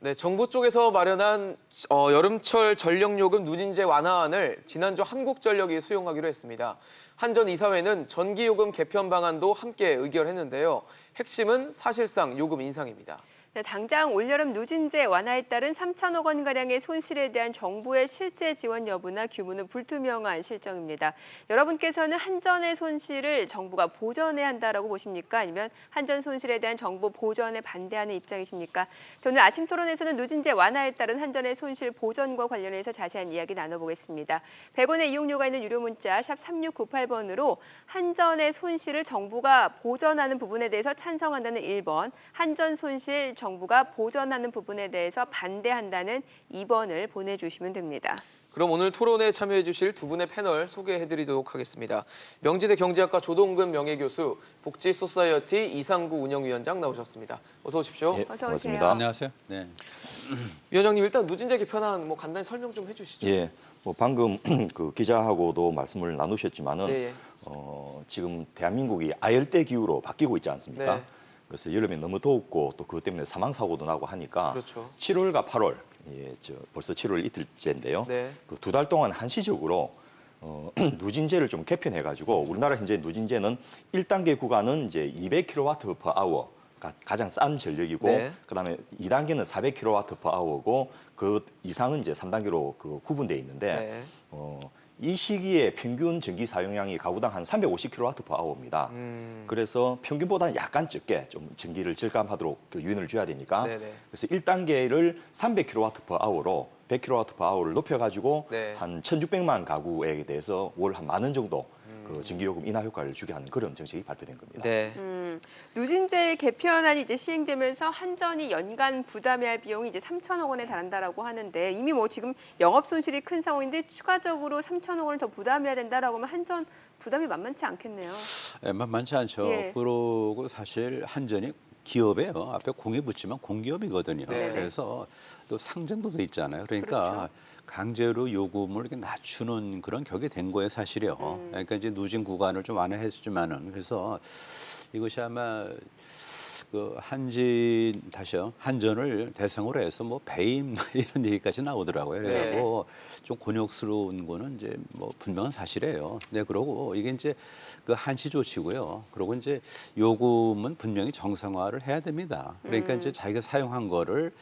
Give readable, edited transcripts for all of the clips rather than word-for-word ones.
네, 정부 쪽에서 마련한 여름철 전력요금 누진제 완화안을 지난주 한국전력이 수용하기로 했습니다. 한전 이사회는 전기요금 개편 방안도 함께 의결했는데요. 핵심은 사실상 요금 인상입니다. 네, 당장 올여름 누진제 완화에 따른 3천억 원가량의 손실에 대한 정부의 실제 지원 여부나 규모는 불투명한 실정입니다. 여러분께서는 한전의 손실을 정부가 보전해야 한다라고 보십니까? 아니면 한전 손실에 대한 정부 보전에 반대하는 입장이십니까? 오늘 아침 토론에서는 누진제 완화에 따른 한전의 손실 보전과 관련해서 자세한 이야기 나눠보겠습니다. 100원의 이용료가 있는 유료 문자 샵 3698번으로 한전의 손실을 정부가 보전하는 부분에 대해서 찬성한다는 1번, 한전 손실 정부가 보전하는 부분에 대해서 반대한다는 2번을 보내주시면 됩니다. 그럼 오늘 토론에 참여해 주실 두 분의 패널 소개해드리도록 하겠습니다. 명지대 경제학과 조동근 명예교수, 복지소사이어티 이상구 운영위원장 나오셨습니다. 어서 오십시오. 예, 어서 반갑습니다. 오세요. 안녕하세요. 네. 위원장님, 일단 누진제 개편안 간단히 설명 좀 해주시죠. 예, 뭐 방금 그 기자하고도 말씀을 나누셨지만은 네. 지금 대한민국이 아열대 기후로 바뀌고 있지 않습니까? 네. 그래서 여름에 너무 더웠고 또 그것 때문에 사망 사고도 나고 하니까 그렇죠. 7월과 8월, 벌써 7월 이틀째인데요. 네. 그 두 달 동안 한시적으로 누진제를 좀 개편해가지고 우리나라 현재 누진제는 1단계 구간은 이제 200kW/h 가 가장 싼 전력이고, 네. 그다음에 2단계는 400kW/h고 그 이상은 이제 3단계로 그 구분돼 있는데 네. 이 시기에 평균 전기 사용량이 가구당 한 350kW/h입니다. 그래서 평균보다는 약간 적게 좀 전기를 절감하도록 그 유인을 줘야 되니까. 네네. 그래서 1단계를 300kW/h로 100kW/h를 높여가지고 네. 한 1,600만 가구에 대해서 월 한 10,000원 정도 그 전기요금 인하 효과를 주게 하는 그런 정책이 발표된 겁니다. 네. 누진제 개편안이 이제 시행되면서 한전이 연간 부담해야 할 비용이 이제 3천억 원에 달한다라고 하는데, 이미 뭐 지금 영업 손실이 큰 상황인데 추가적으로 3천억 원을 더 부담해야 된다라고 하면 한전 부담이 만만치 않겠네요. 네, 만만치 않죠. 예. 그리고 사실 한전이 기업이에요. 앞에 공이 붙이면 공기업이거든요. 네. 그래서 또 상장도 돼 있잖아요. 그러니까 그렇죠. 강제로 요금을 이렇게 낮추는 그런 격이 된 거예요, 사실이요. 그러니까 이제 누진 구간을 좀 완화했지만은, 그래서 이것이 아마 그 한전을 대상으로 해서 뭐 배임 이런 얘기까지 나오더라고요. 그래서 좀 곤욕스러운 거는 이제 뭐 분명한 사실이에요. 네, 그러고 이게 이제 그 한시 조치고요. 그리고 이제 요금은 분명히 정상화를 해야 됩니다. 그러니까 이제 자기가 사용한 거를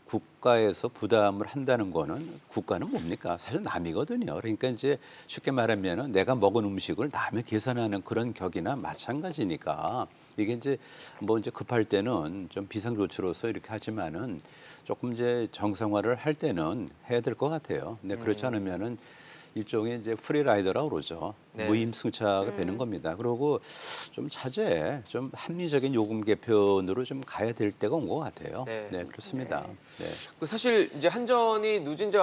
국가에서 부담을 한다는 거는, 국가는 뭡니까? 사실 남이거든요. 그러니까 이제 쉽게 말하면은 내가 먹은 음식을 남이 계산하는 그런 격이나 마찬가지니까, 이게 이제 뭐 이제 급할 때는 좀 비상조치로서 이렇게 하지만은 조금 이제 정상화를 할 때는 해야 될 것 같아요. 근데 그렇지 않으면은 일종의 이제 프리라이더라고 그러죠. 네. 무임승차가 되는 겁니다. 그리고 좀 차제에 좀 합리적인 요금 개편으로 좀 가야 될 때가 온 것 같아요. 네. 네, 그렇습니다. 네. 그 사실 이제 한전이 누진제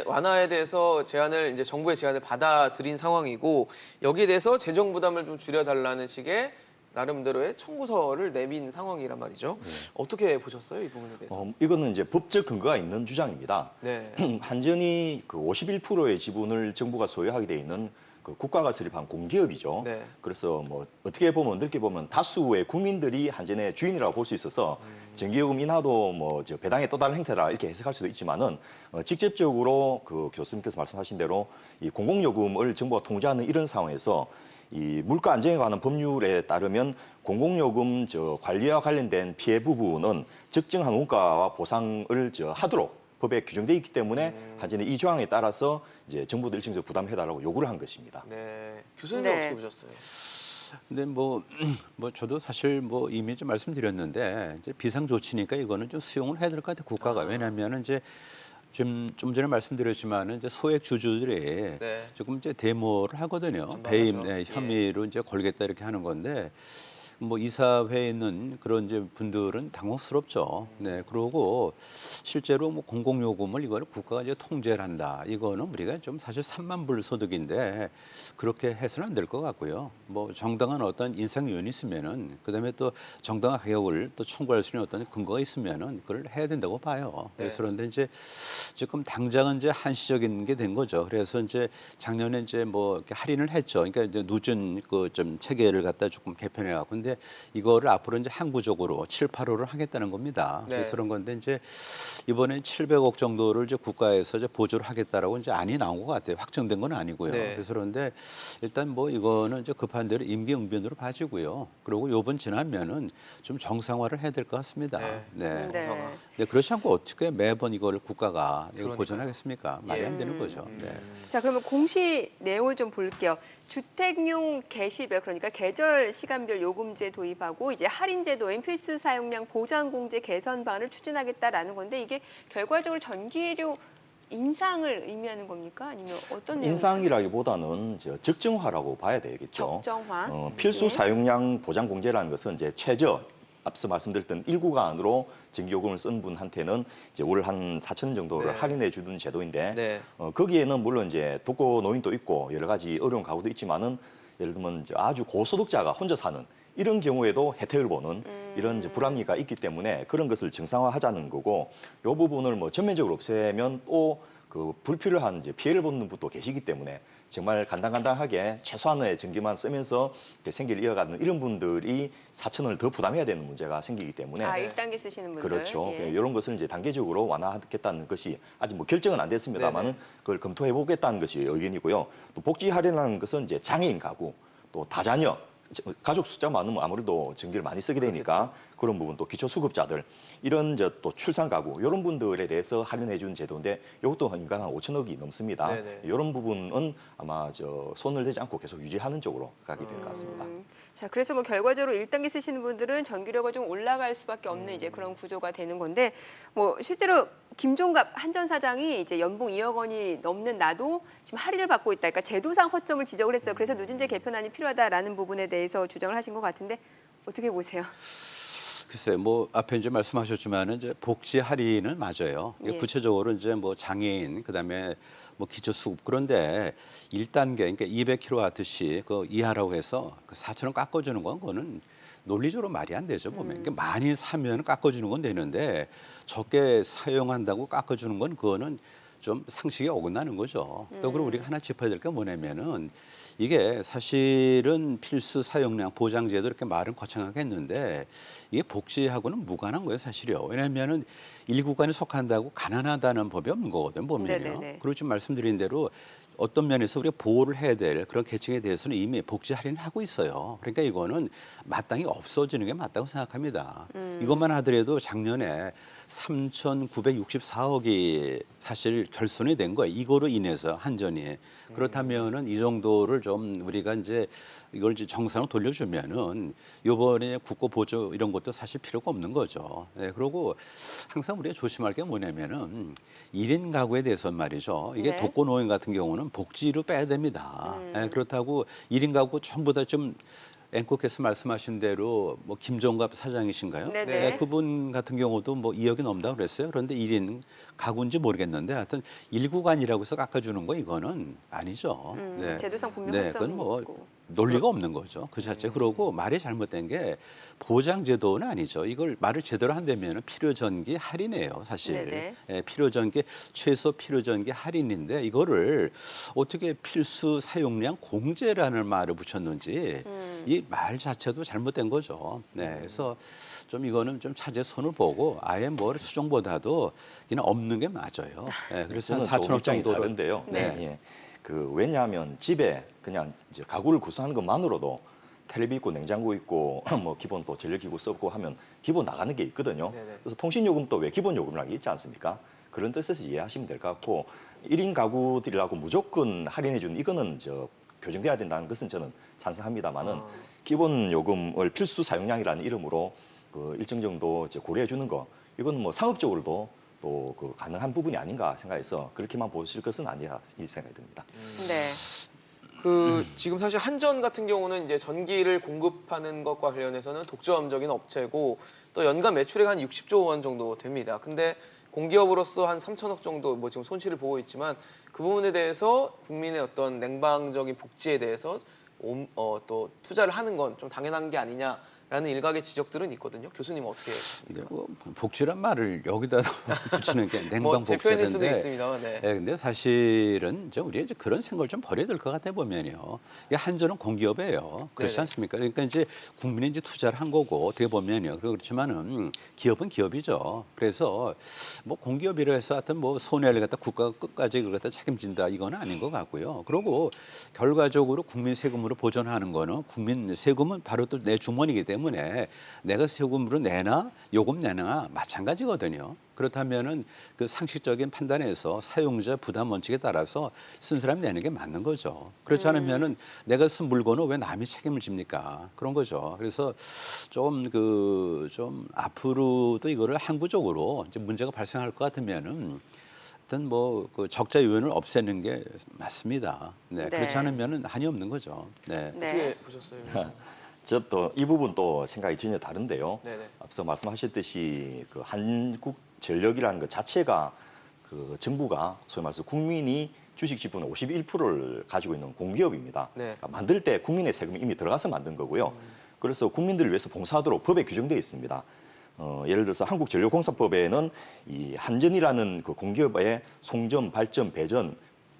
완화에 대해서 이제 정부의 제안을 받아들인 상황이고, 여기에 대해서 재정 부담을 좀 줄여달라는 식의 나름대로의 청구서를 내민 상황이란 말이죠. 어떻게 보셨어요, 이 부분에 대해서? 이거는 이제 법적 근거가 있는 주장입니다. 네. 한전이 그 51%의 지분을 정부가 소유하게 돼 있는 그 국가가 설립한 공기업이죠. 네. 그래서 뭐 어떻게 보면 넓게 보면 다수의 국민들이 한전의 주인이라고 볼 수 있어서 전기요금 인하도 뭐 배당의 또 다른 행태라 이렇게 해석할 수도 있지만은 직접적으로 그 교수님께서 말씀하신 대로 이 공공요금을 정부가 통제하는 이런 상황에서 이 물가 안정에 관한 법률에 따르면 공공요금 관리와 관련된 피해 부분은 적정한 원가와 보상을 하도록 법에 규정돼 있기 때문에 한전이 이 조항에 따라서 이제 정부도 일정적으로 부담해달라고 요구를 한 것입니다. 네. 교수님 네. 어떻게 보셨어요? 근데 뭐 저도 사실 뭐 이미 좀 말씀드렸는데, 이제 비상조치니까 이거는 좀 수용을 해야 될 것 같아요, 국가가. 왜냐하면 이제 좀 전에 말씀드렸지만 이제 소액 주주들이 네. 조금 이제 데모를 하거든요. 반박하죠. 배임 예. 혐의로 이제 걸겠다 이렇게 하는 건데, 뭐 이사회에 있는 그런 이제 분들은 당혹스럽죠. 네, 그러고 실제로 뭐 공공요금을 이거를 국가가 이제 통제를 한다. 이거는 우리가 좀 사실 3만 불 소득인데 그렇게 해서는 안 될 것 같고요. 뭐 정당한 어떤 인상 요인이 있으면은, 그다음에 또 정당한 가격을 또 청구할 수 있는 어떤 근거가 있으면은 그걸 해야 된다고 봐요. 그래서 그런데 이제 지금 당장은 이제 한시적인 게 된 거죠. 그래서 이제 작년에 이제 뭐 이렇게 할인을 했죠. 그러니까 이제 누진 그 좀 체계를 갖다 조금 개편해 갖고. 근데 근데 이거를 앞으로 이제 항구적으로 7, 8호를 하겠다는 겁니다. 네. 그래서 그런 건데 이제 이번에 700억 정도를 이제 국가에서 이제 보조를 하겠다라고 이제 안이 나온 것 같아요. 확정된 건 아니고요. 네. 그래서 그런데 일단 뭐 이거는 이제 급한 대로 임기응변으로 봐주고요. 그리고 요번 지나면은 좀 정상화를 해야 될 것 같습니다. 네. 네. 정상화. 네, 그렇지 않고 어떻게 매번 이거를 국가가 이거 그러니까요. 보전하겠습니까? 말이 안 되는 거죠. 네. 자, 그러면 공시 내용을 좀 볼게요. 주택용 개시별, 그러니까 계절 시간별 요금제 도입하고 이제 할인제도인 필수 사용량 보장공제 개선 방안을 추진하겠다라는 건데 이게 결과적으로 전기료 인상을 의미하는 겁니까? 아니면 어떤 내용이죠? 인상이라기보다는 적정화라고 봐야 되겠죠. 적정화. 필수 예. 사용량 보장 공제라는 것은 이제 최저 앞서 말씀드렸던 1구간으로 전기요금을 쓴 분한테는 이제 월 한 4천 원 정도를 네. 할인해 주는 제도인데 네. 거기에는 물론 이제 독거노인도 있고 여러 가지 어려운 가구도 있지만은 예를 들면 이제 아주 고소득자가 혼자 사는 이런 경우에도 혜택을 보는 이런 이제 불합리가 있기 때문에 그런 것을 정상화하자는 거고 이 부분을 뭐 전면적으로 없애면 또 그 불필요한 이제 피해를 보는 분도 계시기 때문에 정말 간당간당하게 최소한의 전기만 쓰면서 이렇게 생계를 이어가는 이런 분들이 4천 원을 더 부담해야 되는 문제가 생기기 때문에 1단계 쓰시는 분들. 그렇죠. 예. 이런 것을 이제 단계적으로 완화하겠다는 것이 아직 뭐 결정은 안 됐습니다만은 그걸 검토해 보겠다는 것이 의견이고요. 또 복지 할인하는 것은 이제 장애인 가구, 또 다자녀, 가족 숫자 많으면 아무래도 전기를 많이 쓰게 되니까 그런 부분 또 기초수급자들 이런 또 출산 가구 이런 분들에 대해서 할인해 준 제도인데 이것도 인간 한 5천억이 넘습니다. 네네. 이런 부분은 아마 손을 대지 않고 계속 유지하는 쪽으로 가게 될 것 같습니다. 자, 그래서 뭐 결과적으로 1단계 쓰시는 분들은 전기료가 좀 올라갈 수밖에 없는 이제 그런 구조가 되는 건데 뭐 실제로 김종갑 한전 사장이 이제 연봉 2억 원이 넘는 나도 지금 할인을 받고 있다. 그러니까 제도상 허점을 지적을 했어요. 그래서 누진제 개편안이 필요하다라는 부분에 대해서 주장을 하신 것 같은데 어떻게 보세요? 글쎄, 뭐 앞에 이제 말씀하셨지만은 이제 복지 할인은 맞아요. 이게 예. 구체적으로 이제 뭐 장애인 그다음에 뭐 기초수급 그런데 1단계 그러니까 200kW씩 그 이하라고 해서 그 4,000원 깎아주는 건 그거는 논리적으로 말이 안 되죠 보면. 그러니까 많이 사면 깎아주는 건 되는데 적게 사용한다고 깎아주는 건 그거는 좀 상식에 어긋나는 거죠. 또 그리고 우리가 하나 짚어야 될 게 뭐냐면은 이게 사실은 필수 사용량 보장제도 이렇게 말은 거창하게 했는데 이게 복지하고는 무관한 거예요, 사실이요. 왜냐하면은 1구간에 속한다고 가난하다는 법이 없는 거거든요, 보면요. 네네네. 그리고 지금 말씀드린 대로 어떤 면에서 우리가 보호를 해야 될 그런 계층에 대해서는 이미 복지 할인을 하고 있어요. 그러니까 이거는 마땅히 없어지는 게 맞다고 생각합니다. 이것만 하더라도 작년에 3,964억이 사실 결손이 된 거예요. 이거로 인해서 한전이. 그렇다면은 이 정도를 좀 우리가 이제 이걸 이제 정상으로 돌려주면은 이번에 국고 보조 이런 것도 사실 필요가 없는 거죠. 네, 그리고 항상 우리가 조심할 게 뭐냐면은 1인 가구에 대해서는 말이죠. 이게 네. 독거노인 같은 경우는 복지로 빼야 됩니다. 네, 그렇다고 1인 가구 전부 다 좀 앵커께서 말씀하신 대로 뭐 김종갑 사장이신가요? 네네. 네, 그분 같은 경우도 뭐 2억이 넘다고 그랬어요. 그런데 1인 가구인지 모르겠는데 하여튼 1구간이라고 해서 깎아주는 거 이거는 아니죠. 네. 제도상 분명 네, 허점이 그건 뭐 있고. 논리가 없는 거죠. 그 자체. 그러고 말이 잘못된 게 보장제도는 아니죠. 이걸 말을 제대로 한다면 필요전기 할인이에요, 사실. 네네. 예, 필요전기 최소 필요전기 할인인데 이거를 어떻게 필수 사용량 공제라는 말을 붙였는지 이 말 자체도 잘못된 거죠. 네, 그래서 좀 이거는 좀 차제 손을 보고 아예 뭘 수정보다도 그냥 없는 게 맞아요. 예, 그래서 한 저는 4천억 입장이 정도로. 다른데요. 네. 예. 왜냐하면 집에 그냥 이제 가구를 구성하는 것만으로도 텔레비 있고 냉장고 있고 뭐 기본 또 전력기구 썼고 하면 기본 나가는 게 있거든요. 네네. 그래서 통신요금도 왜 기본 요금이라는 게 있지 않습니까? 그런 뜻에서 이해하시면 될 것 같고 1인 가구들이라고 무조건 할인해 주는 이거는 교정돼야 된다는 것은 저는 찬성합니다만은 기본 요금을 필수 사용량이라는 이름으로 그 일정 정도 고려해 주는 거 이건 뭐 상업적으로도 또 그 가능한 부분이 아닌가 생각해서 그렇게만 보실 것은 아니라 이 생각이 듭니다. 네. 지금 사실 한전 같은 경우는 이제 전기를 공급하는 것과 관련해서는 독점적인 업체고 또 연간 매출액 한 60조 원 정도 됩니다. 근데 공기업으로서 한 3천억 정도 뭐 지금 손실을 보고 있지만 그 부분에 대해서 국민의 어떤 냉방적인 복지에 대해서 또 투자를 하는 건 좀 당연한 게 아니냐라는 라는 일각의 지적들은 있거든요. 교수님 어떻게 보십니까? 뭐 복지란 말을 여기다 붙이는 게 냉방 제 표현일 수도 복지인데. 있습니다. 네. 근데 사실은 우리가 이제 그런 생각을 좀 버려야 될 것 같아 보면요. 이게 한전은 공기업이에요. 그렇지 네네. 않습니까? 그러니까 이제 국민이 이제 투자를 한 거고 어떻게 보면요. 그렇지만은 기업은 기업이죠. 그래서 뭐 공기업이라 해서 하여튼 뭐 손해를 갖다 국가가 끝까지 그걸 갖다 책임진다 이건 아닌 것 같고요. 그리고 결과적으로 국민 세금으로 보전하는 거는 국민 세금은 바로 또 내 주머니이기 때문에 내가 세금으로 내나 요금 내나 마찬가지거든요. 그렇다면은 그 상식적인 판단에서 사용자 부담 원칙에 따라서 쓴 사람이 내는 게 맞는 거죠. 그렇지 않으면은 내가 쓴 물건은 왜 남이 책임을 집니까? 그런 거죠. 그래서 좀 앞으로도 이거를 항구적으로 이제 문제가 발생할 것 같으면은 어떤 뭐 그 적자 요인을 없애는 게 맞습니다. 네. 네. 그렇지 않으면은 한이 없는 거죠. 네. 네. 어떻게 보셨어요? 저 또 이 부분 또 생각이 전혀 다른데요. 네네. 앞서 말씀하셨듯이 그 한국전력이라는 것 자체가 그 정부가 소위 말해서 국민이 주식 지분의 51%를 가지고 있는 공기업입니다. 네. 그러니까 만들 때 국민의 세금이 이미 들어가서 만든 거고요. 그래서 국민들을 위해서 봉사하도록 법에 규정되어 있습니다. 예를 들어서 한국전력공사법에는 이 한전이라는 그 공기업의 송전, 발전, 배전,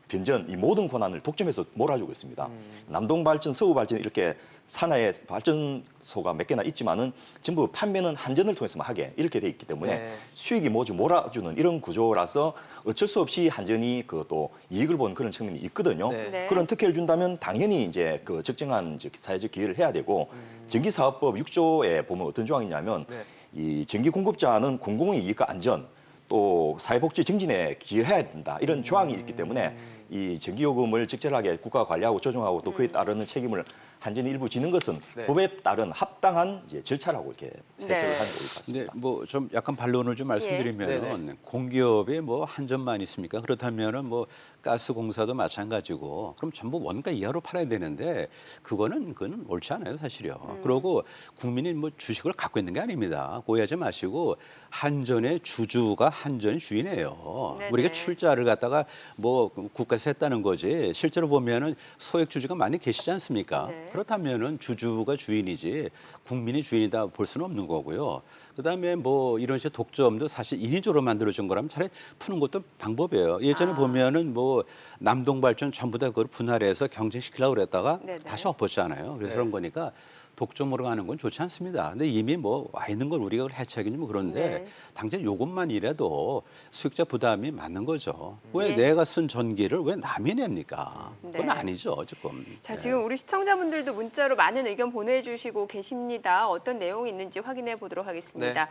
변전 이 모든 권한을 독점해서 몰아주고 있습니다. 남동발전, 서우발전 이렇게 산하의 발전소가 몇 개나 있지만은 전부 판매는 한전을 통해서만 하게 이렇게 돼 있기 때문에 네. 수익이 모두 몰아주는 이런 구조라서 어쩔 수 없이 한전이 그 또 이익을 보는 그런 측면이 있거든요. 네. 네. 그런 특혜를 준다면 당연히 이제 그 적정한 이제 사회적 기여를 해야 되고 전기사업법 6조에 보면 어떤 조항이냐면 네. 이 전기 공급자는 공공의 이익과 안전 또 사회복지 증진에 기여해야 된다 이런 조항이 있기 때문에 이 전기요금을 적절하게 국가가 관리하고 조정하고 또 그에 따르는 책임을 한전이 일부 지는 것은 네. 법에 따른 합당한 이제 절차라고 이렇게 해석을 네. 하는 것 근데 같습니다. 뭐 좀 약간 반론을 좀 말씀드리면 공기업에 뭐 한전만 있습니까? 그렇다면은 뭐 가스공사도 마찬가지고 그럼 전부 원가 이하로 팔아야 되는데 그거는 옳지 않아요 사실요. 그리고 국민이 뭐 주식을 갖고 있는 게 아닙니다. 오해하지 마시고 한전의 주주가 한전의 주인이에요. 네네. 우리가 출자를 갖다가 뭐 국가에서 했다는 거지 실제로 보면은 소액 주주가 많이 계시지 않습니까? 네. 그렇다면은 주주가 주인이지 국민이 주인이다 볼 수는 없는 거고요. 그다음에 뭐 이런 식의 독점도 사실 인위적으로 만들어진 거라면 차라리 푸는 것도 방법이에요. 예전에 보면은 뭐 남동발전 전부 다 그걸 분할해서 경쟁시키려고 그랬다가 네네. 다시 엎었잖아요. 그래서 네. 그런 거니까 독점으로 가는 건 좋지 않습니다. 근데 이미 뭐 와 있는 걸 우리가 해체하기는 뭐 그런데 네. 당장 요것만이라도 수익자 부담이 맞는 거죠. 왜 네. 내가 쓴 전기를 왜 남이 냅니까? 그건 네. 아니죠 지금. 자, 네. 지금 우리 시청자분들도 문자로 많은 의견 보내주시고 계십니다. 어떤 내용이 있는지 확인해 보도록 하겠습니다.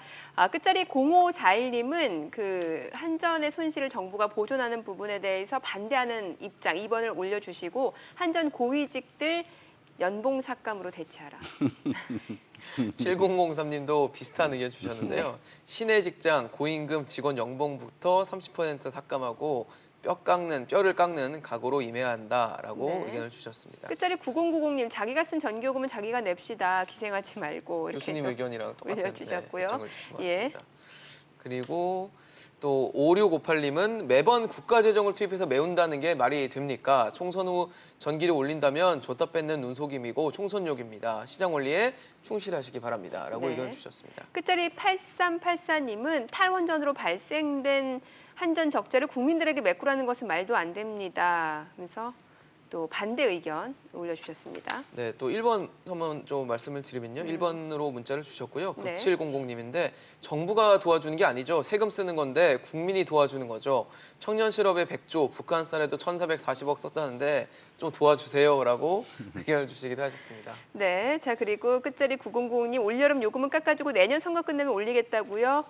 끝자리 0541님은 그 한전의 손실을 정부가 보존하는 부분에 대해서 반대하는 입장 2번을 올려주시고 한전 고위직들 연봉 삭감으로 대체하라. 7003님도 비슷한 의견 주셨는데요. 시내 직장 고임금 직원 연봉부터 30% 삭감하고 뼈를 깎는 각오로 임해야 한다라고 네. 의견을 주셨습니다. 끝자리 9090님 자기가 쓴 전기요금은 자기가 냅시다. 기생하지 말고 이렇게 교수님 또 의견이랑 똑같은 올려주셨고요. 의견을 주신 것 예. 같습니다. 그리고 또 5658님은 매번 국가 재정을 투입해서 메운다는 게 말이 됩니까? 총선 후 전기를 올린다면 줬다 뺏는 눈속임이고 총선욕입니다. 시장 원리에 충실하시기 바랍니다. 라고 네. 의견 주셨습니다. 끝자리 8384님은 탈원전으로 발생된 한전 적자를 국민들에게 메꾸라는 것은 말도 안 됩니다. 하면서 또 반대 의견 올려주셨습니다. 네, 또 1번 한번 좀 말씀을 드리면요. 1번으로 문자를 주셨고요. 네. 9700님인데 정부가 도와주는 게 아니죠. 세금 쓰는 건데 국민이 도와주는 거죠. 청년 실업에 100조, 북한 쌀에도 1,440억 썼다는데 좀 도와주세요라고 의견을 주시기도 하셨습니다. 네, 자 그리고 끝자리 9090님 올여름 요금은 깎아주고 내년 선거 끝내면 올리겠다고요.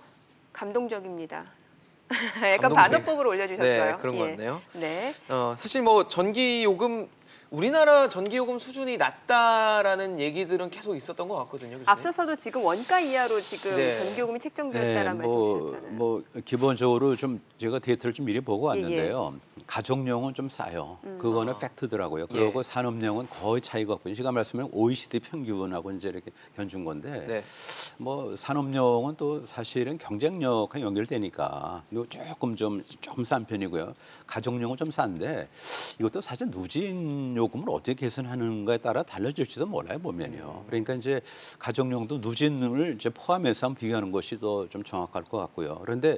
감동적입니다. 약간 감동적인- 반어법으로 올려주셨어요. 네, 그런 것 같네요. 네. 사실 뭐 전기 요금 우리나라 전기 요금 수준이 낮다라는 얘기들은 계속 있었던 것 같거든요. 교수님. 앞서서도 지금 원가 이하로 지금 네. 전기요금이 책정되었다라는 말씀 주셨잖아요. 뭐 기본적으로 좀 제가 데이터를 좀 미리 보고 왔는데요. 가정용은 좀 싸요. 그거는 팩트더라고요. 그리고 산업용은 거의 차이가 없고 제가 말씀드린 OECD 평균하고 이제 이렇게 견준 건데 네. 뭐 산업용은 또 사실은 경쟁력과 연결되니까 조금 싼 편이고요. 가정용은 좀 싼데 이것도 사실 누진 누진 요금을 어떻게 개선하는가에 따라 달라질지도 몰라요 보면요. 그러니까 이제 가정용도 누진을 이제 포함해서 한번 비교하는 것이 더 좀 정확할 것 같고요. 그런데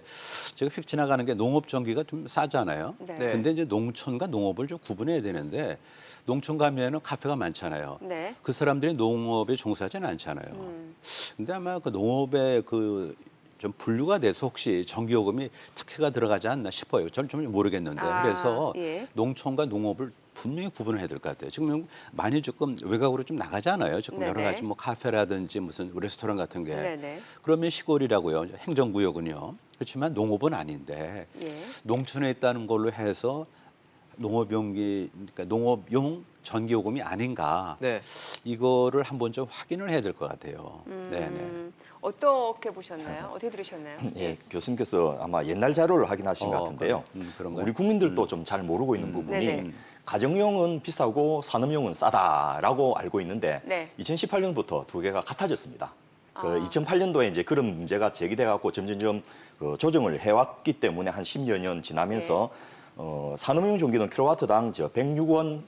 제가 휙 지나가는 게 농업 전기가 좀 싸잖아요. 네. 네. 근데 이제 농촌과 농업을 좀 구분해야 되는데 농촌 가면은 카페가 많잖아요. 네. 그 사람들이 농업에 종사하지는 않잖아요. 근데 아마 그 농업에 그 좀 분류가 돼서 혹시 전기요금이 특혜가 들어가지 않나 싶어요. 저는 좀 모르겠는데. 그래서 예. 농촌과 농업을 분명히 구분해야 될 것 같아요. 지금 많이 조금 외곽으로 좀 나가잖아요. 조금 여러 네네. 가지 뭐 카페라든지 무슨 레스토랑 같은 게. 네네. 그러면 시골이라고요. 행정구역은요. 그렇지만 농업은 아닌데 예. 농촌에 있다는 걸로 해서 농업용기, 그러니까 농업용 전기요금이 아닌가. 네. 이거를 한번 좀 확인을 해야 될 것 같아요. 네네. 어떻게 보셨나요? 어떻게 들으셨나요? 예, 교수님께서 아마 옛날 자료를 확인하신 것 같은데요. 그런가요? 우리 국민들도 좀 잘 모르고 있는 부분이 네네. 가정용은 비싸고 산업용은 싸다라고 알고 있는데 네. 2018년부터 두 개가 같아졌습니다. 그 아. 2008년도에 이제 그런 문제가 제기돼 갖고 점점점 그 조정을 해왔기 때문에 한 10여 년 지나면서 산업용 전기는 킬로와트당 106원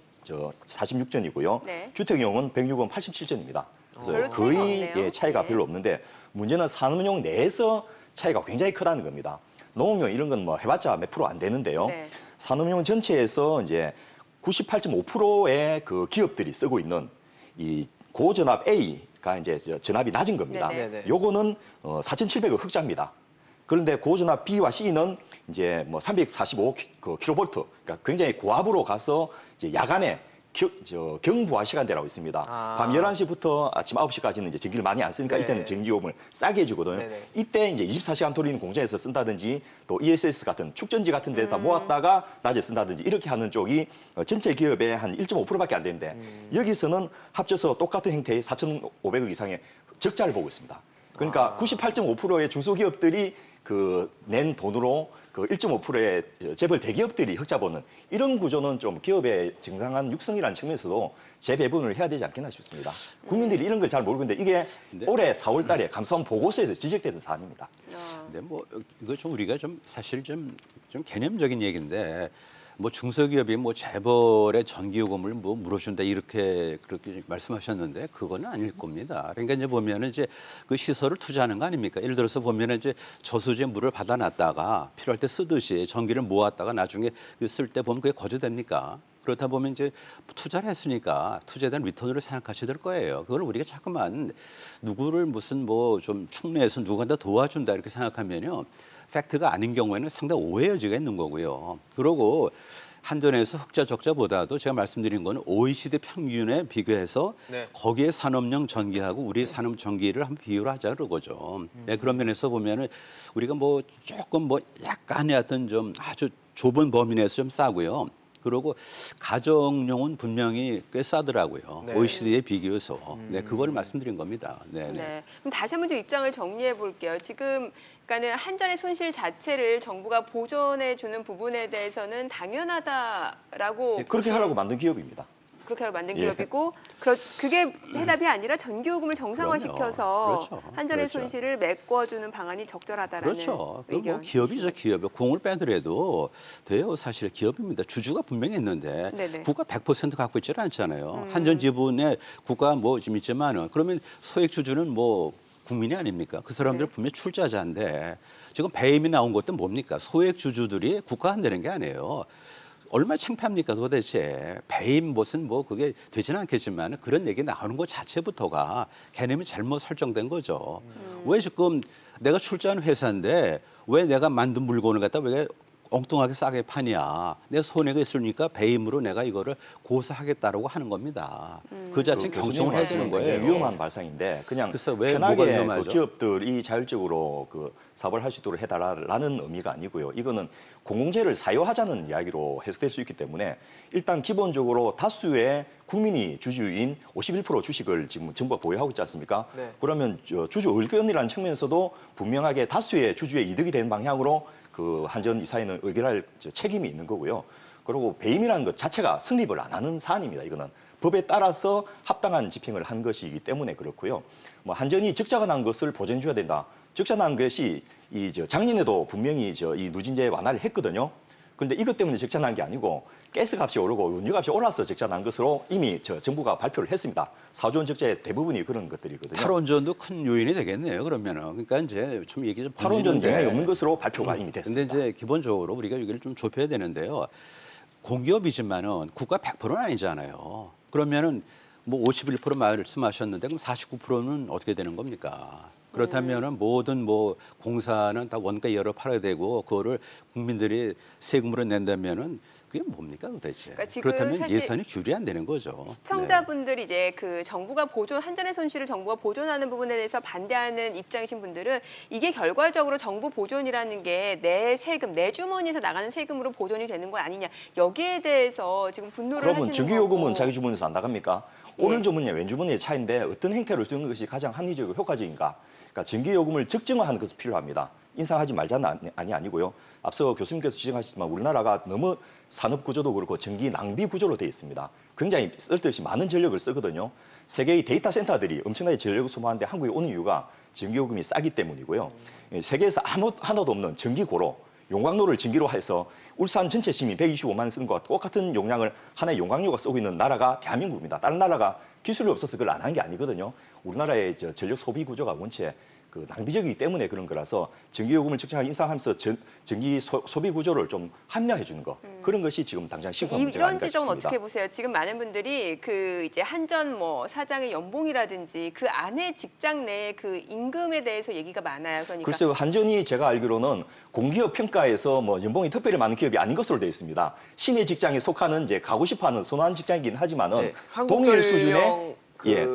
46전이고요. 네. 주택용은 106원 87전입니다. 그래서 별로 차이가 거의 없네요. 차이가 네. 별로 없는데 문제는 산업용 내에서 차이가 굉장히 크다는 겁니다. 농업용 이런 건 뭐 해봤자 몇 프로 안 되는데요. 네. 산업용 전체에서 이제 98.5%의 그 기업들이 쓰고 있는 이 고전압 A가 이제 전압이 낮은 겁니다. 네네. 네네. 요거는 4,700억 흑자입니다. 그런데 고전압 B와 C는 이제 뭐 345 킬로볼트, 그러니까 굉장히 고압으로 가서 이제 야간에 경부화 시간대라고 있습니다. 아. 밤 11시부터 아침 9시까지는 이제 전기를 많이 안 쓰니까 네. 이때는 전기요금을 싸게 해주거든요. 네네. 이때 이제 24시간 돌리는 공장에서 쓴다든지 또 ESS 같은 축전지 같은 데다 모았다가 낮에 쓴다든지 이렇게 하는 쪽이 전체 기업의 한 1.5%밖에 안 되는데 여기서는 합쳐서 똑같은 형태의 4,500억 이상의 적자를 보고 있습니다. 그러니까 98.5%의 중소기업들이 그 낸 돈으로 그 1.5%의 재벌 대기업들이 흑자 보는 이런 구조는 좀 기업의 정상한 육성이라는 측면에서도 재배분을 해야 되지 않겠나 싶습니다. 국민들이 이런 걸 잘 모르고 있는데 이게 네. 올해 4월 달에 감사원 보고서에서 지적되는 사안입니다. 근데 뭐 이거 좀 우리가 좀 사실 좀 개념적인 얘기인데 뭐 중소기업이 뭐 재벌의 전기요금을 뭐 물어준다 이렇게 그렇게 말씀하셨는데 그거는 아닐 겁니다. 그러니까 이제 보면은 이제 그 시설을 투자하는 거 아닙니까? 예를 들어서 보면은 이제 저수지에 물을 받아놨다가 필요할 때 쓰듯이 전기를 모았다가 나중에 쓸 때 보면 그게 거저됩니까? 그렇다 보면 이제 투자를 했으니까 투자에 대한 리턴으로 생각하셔야 될 거예요. 그걸 우리가 자꾸만 누구를 무슨 뭐 좀 축내에서 누구한테 도와준다 이렇게 생각하면요. 팩트가 아닌 경우에는 상당히 오해 여지가 있는 거고요. 그리고 한전에서 흑자 적자보다도 제가 말씀드린 거는 OECD 평균에 비교해서 네. 거기에 산업용 전기하고 우리 산업 전기를 한번 비교를 하자 그러죠. 네, 그런 면에서 보면은 우리가 뭐 조금 뭐 약간의 어떤 좀 아주 좁은 범위 내에서 좀 싸고요. 그리고 가정용은 분명히 꽤 싸더라고요. 네. OECD에 비교해서. 네, 그걸 말씀드린 겁니다. 네, 네. 네. 그럼 다시 한번 좀 입장을 정리해 볼게요. 지금 그러니까는 한전의 손실 자체를 정부가 보전해 주는 부분에 대해서는 당연하다라고 그렇게 하라고 만든 기업입니다. 그렇게 하고 만든 예. 기업이고 그게 해답이 아니라 전기요금을 정상화시켜서 그렇죠. 한전의 그렇죠. 손실을 메꿔주는 방안이 적절하다라는 그렇죠. 그 의견. 뭐 기업이죠, 기업이. 공을 빼더라도 돼요. 사실 기업입니다. 주주가 분명히 있는데 네네. 국가 100% 갖고 있지는 않잖아요. 한전 지분에 국가 뭐 좀 있지만은 그러면 소액 주주는 뭐 국민이 아닙니까? 그 사람들 네. 분명히 출자자인데 지금 배임이 나온 것도 뭡니까? 소액 주주들이 국가 한다는 게 아니에요. 얼마나 창피합니까 도대체. 배임 무슨 뭐 그게 되지는 않겠지만 그런 얘기 나오는 것 자체부터가 개념이 잘못 설정된 거죠. 왜 지금 내가 출자한 회사인데 왜 내가 만든 물건을 갖다 왜 엉뚱하게 싸게 파냐. 내 손해가 있으니까 배임으로 내가 이거를 고소하겠다라고 하는 겁니다. 그 자체는 경청을 해야 되는 거예요. 위험한 발상인데 그냥 글쎄, 왜 뭐가 편하게 위험하죠? 그 기업들이 자율적으로 그 사업을 할 수 있도록 해달라는 의미가 아니고요. 이거는 공공재를 사유하자는 이야기로 해석될 수 있기 때문에 일단 기본적으로 다수의 국민이 주주인 51% 주식을 지금 정부가 보유하고 있지 않습니까? 네. 그러면 주주 의견이라는 측면에서도 분명하게 다수의 주주의 이득이 되는 방향으로 그 한전 이사회는 의결할 책임이 있는 거고요. 그리고 배임이라는 것 자체가 성립을 안 하는 사안입니다. 이거는 법에 따라서 합당한 집행을 한 것이기 때문에 그렇고요. 뭐 한전이 적자가 난 것을 보전해 줘야 된다. 적자 난 것이 작년에도 분명히 이 누진제 완화를 했거든요. 그런데 이것 때문에 적자난 게 아니고 가스값이 오르고 원유값이 올라서 적자난 것으로 이미 정부가 발표를 했습니다. 4조 원 적자의 대부분이 그런 것들이거든요. 탈원전도 큰 요인이 되겠네요. 그러면은 그러니까 이제 좀 얘기 좀 탈원전 번지는데. 영향이 없는 것으로 발표가 이미 됐습니다. 근데 이제 기본적으로 우리가 여기를 좀 좁혀야 되는데요. 공기업이지만은 국가 100%는 아니잖아요. 그러면은 뭐 51% 말씀하셨는데 그럼 49%는 어떻게 되는 겁니까? 그렇다면은 모든 뭐 공사는 다 원가 이하로 팔아야 되고 그거를 국민들이 세금으로 낸다면은 그게 뭡니까 도대체? 그러니까 지금 그렇다면 사실 예산이 균이 안 되는 거죠. 시청자분들이 이제 그 정부가 한전의 손실을 정부가 보존하는 부분에 대해서 반대하는 입장이신 분들은 이게 결과적으로 정부 보존이라는 게 내 세금, 내 주머니에서 나가는 세금으로 보존이 되는 거 아니냐. 여기에 대해서 지금 분노를 그러면 하시는 전기요금은 거고. 자기 주머니에서 안 나갑니까? 오는 주머니와 왼 주머니의 차이인데 어떤 행태를 쓰는 것이 가장 합리적이고 효과적인가? 그러니까 전기요금을 적정화하는 것이 필요합니다. 인상하지 말자는 아니고요. 앞서 교수님께서 지적하셨지만 우리나라가 너무 산업 구조도 그렇고 전기 낭비 구조로 되어 있습니다. 굉장히 쓸데없이 많은 전력을 쓰거든요. 세계의 데이터 센터들이 엄청나게 전력을 소모하는데 한국에 오는 이유가 전기요금이 싸기 때문이고요. 세계에서 하나도 없는 전기고로 용광로를 전기로 해서 울산 전체 시민 125만 쓰는 것과 똑같은 용량을 하나의 용광로가 쓰고 있는 나라가 대한민국입니다. 다른 나라가 기술이 없어서 그걸 안 한 게 아니거든요. 우리나라의 전력 소비 구조가 원체 그 낭비적이기 때문에 그런 거라서 전기요금을 적정하게 인상하면서 전기 소비 구조를 좀 합리화해 주는 거 그런 것이 지금 당장 시급한 문제가 이런 아닌가 지점은 싶습니다. 어떻게 보세요? 지금 많은 분들이 그 이제 한전 뭐 사장의 연봉이라든지 그 안에 직장 내 그 임금에 대해서 얘기가 많아요. 그러니까 글쎄요, 한전이 제가 알기로는 공기업 평가에서 뭐 연봉이 특별히 많은 기업이 아닌 것으로 되어 있습니다. 시내 직장에 속하는 이제 가고 싶어하는 선호하는 직장이긴 하지만은 네, 동일 수준의 한국전력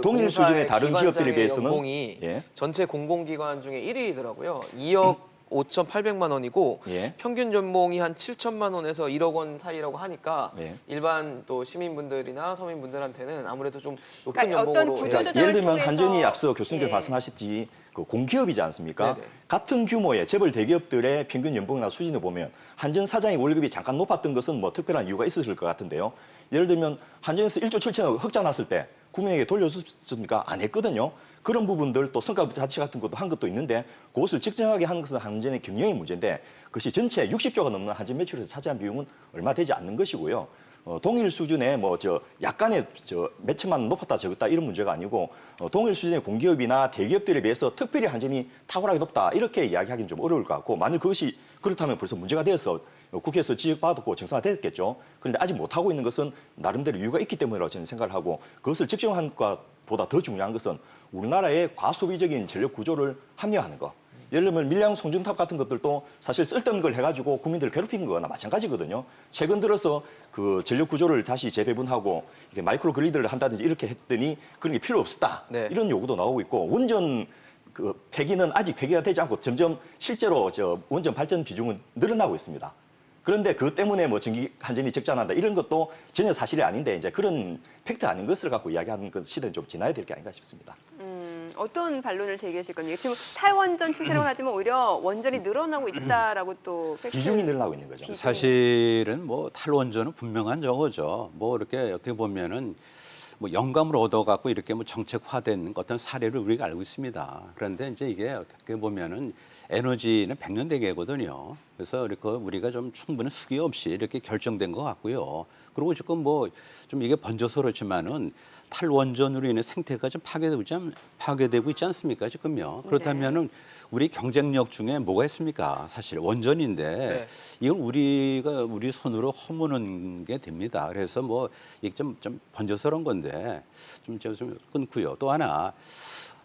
동일 공사의 수준의 다른 기업들에 기관장의 비해서는 연봉이 예. 전체 공공기관 중에 1위더라고요. 2억 5,800만 원이고 예. 평균 연봉이 한 7천만 원에서 1억 원 사이라고 하니까 예. 일반 또 시민분들이나 서민분들한테는 아무래도 좀 높은 그러니까 어떤 연봉으로 구조 조절을 예를 들면 통해서- 한전이 앞서 교수님께서 예. 말씀하셨지 그 공기업이지 않습니까? 네네. 같은 규모의 재벌 대기업들의 평균 연봉이나 수준을 보면 한전 사장의 월급이 잠깐 높았던 것은 뭐 특별한 이유가 있었을 것 같은데요. 예를 들면 한전에서 1조 7천억 흑자 났을 때 국민에게 돌려줬습니까? 안 했거든요. 그런 부분들 또 성과 자치 같은 것도 한 것도 있는데 그것을 직정하게 하는 것은 한전의 경영의 문제인데 그것이 전체 60조가 넘는 한전 매출에서 차지한 비용은 얼마 되지 않는 것이고요. 동일 수준의 약간의 몇 천만 원 높았다 적었다 이런 문제가 아니고 동일 수준의 공기업이나 대기업들에 비해서 특별히 한전이 탁월하게 높다 이렇게 이야기하기는 좀 어려울 것 같고 만일 그것이 그렇다면 벌써 문제가 되어서 국회에서 지적받았고 정상화됐겠죠. 그런데 아직 못하고 있는 것은 나름대로 이유가 있기 때문이라고 저는 생각을 하고 그것을 측정한 것보다 더 중요한 것은 우리나라의 과소비적인 전력 구조를 합리화하는 것. 예를 들면 밀양 송전탑 같은 것들도 사실 쓸데없는 걸 해가지고 국민들을 괴롭힌 거나 마찬가지거든요. 최근 들어서 그 전력 구조를 다시 재배분하고 이렇게 마이크로 그리드를 한다든지 이렇게 했더니 그런 게 필요 없었다. 네. 이런 요구도 나오고 있고 원전 그 폐기는 아직 폐기가 되지 않고 점점 실제로 원전 발전 비중은 늘어나고 있습니다. 그런데 그것 때문에 뭐 한전이 적자난다 이런 것도 전혀 사실이 아닌데 이제 그런 팩트 아닌 것을 갖고 이야기하는 그 시대는 좀 지나야 될 게 아닌가 싶습니다. 어떤 반론을 제기하실 겁니까? 지금 탈원전 추세라고 하지만 오히려 원전이 늘어나고 있다라고 또 비중이 늘어나고 있는 거죠. 사실은 뭐 탈원전은 분명한 저거죠. 뭐 이렇게 어떻게 보면은 뭐 영감을 얻어갖고 이렇게 뭐 정책화된 어떤 사례를 우리가 알고 있습니다. 그런데 이제 이게 어떻게 보면은 에너지는 100년 대계거든요. 그래서 우리가 좀 충분한 수기 없이 이렇게 결정된 것 같고요. 그리고 지금 뭐 좀 이게 번져서 그렇지만은 탈원전으로 인해 생태가 좀 파괴되고 있지 않습니까 지금요. 그렇다면은 우리 경쟁력 중에 뭐가 있습니까? 사실 원전인데 네. 이걸 우리 손으로 허무는 게 됩니다. 그래서 뭐 이게 좀 번져서 그런 건데 좀 끊고요. 또 하나.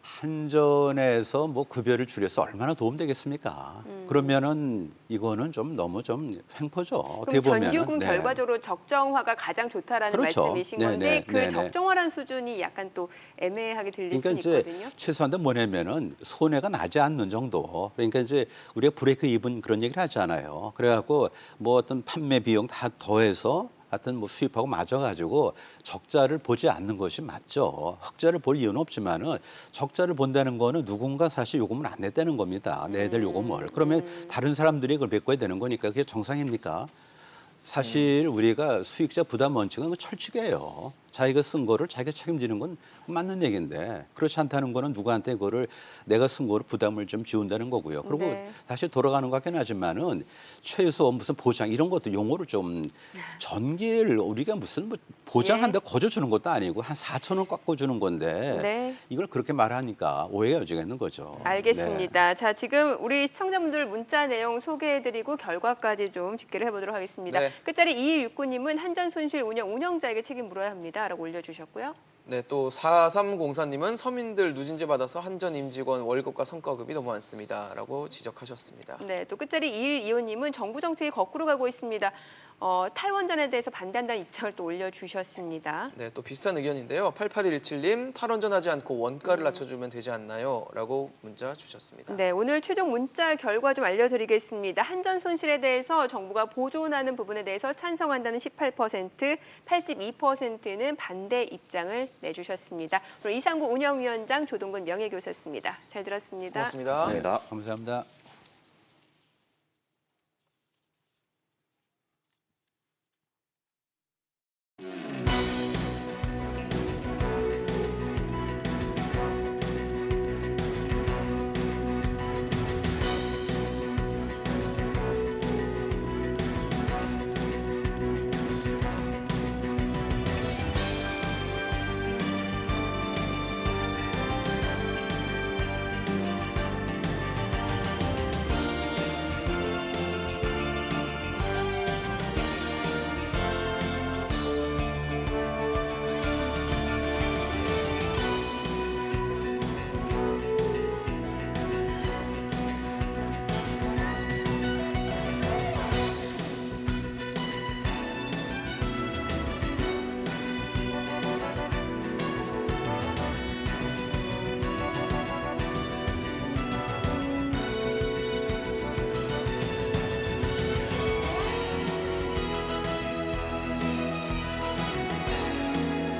한전에서 뭐 급여를 줄여서 얼마나 도움되겠습니까? 그러면은 이거는 좀 너무 좀 횡포죠. 어떻게 그럼 보면은. 전기요금 네. 결과적으로 적정화가 가장 좋다라는 그렇죠. 말씀이신 네, 건데 네, 그 네, 네. 적정화라는 수준이 약간 또 애매하게 들릴 그러니까 수는 이제 있거든요. 최소한도 뭐냐면은 손해가 나지 않는 정도. 그러니까 이제 우리가 브레이크 이븐 그런 얘기를 하잖아요. 그래갖고 뭐 어떤 판매 비용 다 더해서 하여튼 뭐 수입하고 맞아가지고 적자를 보지 않는 것이 맞죠. 흑자를 볼 이유는 없지만은 적자를 본다는 거는 누군가 사실 요금을 안 냈다는 겁니다. 내야 될 요금을. 그러면 다른 사람들이 그걸 메꿔야 되는 거니까 그게 정상입니까? 사실 우리가 수익자 부담 원칙은 철칙이에요. 자기가 쓴 거를 자기가 책임지는 건 맞는 얘기인데 그렇지 않다는 거는 누구한테 그거를 내가 쓴 거를 부담을 좀 지운다는 거고요. 그리고 네. 다시 돌아가는 것 같긴 하지만은 최소 무슨 보장 이런 것도 용어를 좀 전기를 우리가 무슨 뭐 보장한다 거저 주는 것도 아니고 한 4천 원 깎고 주는 건데 네. 이걸 그렇게 말하니까 오해가 여지가 있는 거죠. 알겠습니다. 자, 지금 우리 시청자분들 문자 내용 소개해드리고 결과까지 좀 집계를 해보도록 하겠습니다. 네. 끝자리 2169님은 한전 손실 운영자에게 책임 물어야 합니다라고 올려주셨고요. 네, 또 4304님은 서민들 누진제 받아서 한전 임직원 월급과 성과급이 너무 많습니다라고 지적하셨습니다. 네, 또 끝자리 2125님은 정부 정책이 거꾸로 가고 있습니다. 탈원전에 대해서 반대한다는 입장을 또 올려주셨습니다. 네, 또 비슷한 의견인데요. 8817님 탈원전하지 않고 원가를 낮춰주면 되지 않나요? 라고 문자 주셨습니다. 네, 오늘 최종 문자 결과 좀 알려드리겠습니다. 한전 손실에 대해서 정부가 보존하는 부분에 대해서 찬성한다는 18%, 82%는 반대 입장을 내주셨습니다. 오늘 이상구 운영위원장 조동근 명예교수였습니다. 잘 들었습니다. 고맙습니다. 감사합니다. 감사합니다.